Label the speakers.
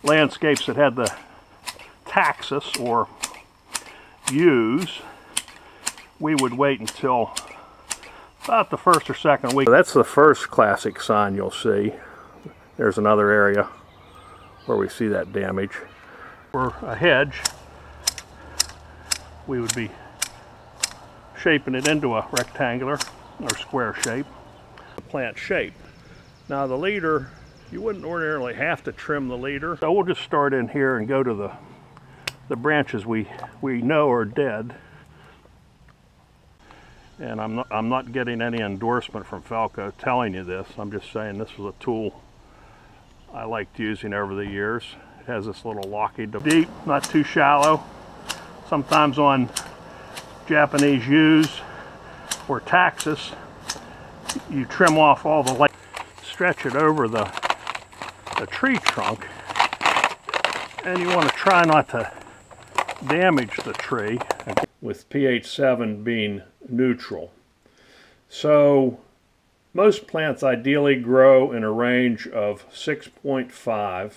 Speaker 1: landscapes that had the taxus or yews, we would wait until about the first or second week. That's the first classic sign you'll see. There's another area where we see that damage. For a hedge, we would be shaping it into a rectangular or square shape. The plant shape. Now the leader, you wouldn't ordinarily have to trim the leader. So we'll just start in here and go to the branches we know are dead. And I'm not getting any endorsement from Felco telling you this. I'm just saying this was a tool I liked using over the years. It has this little locky deep, not too shallow. Sometimes on Japanese yews or taxus, you trim off all the light, stretch it over the tree trunk, and you want to try not to damage the tree, with pH 7 being neutral. So most plants ideally grow in a range of 6.5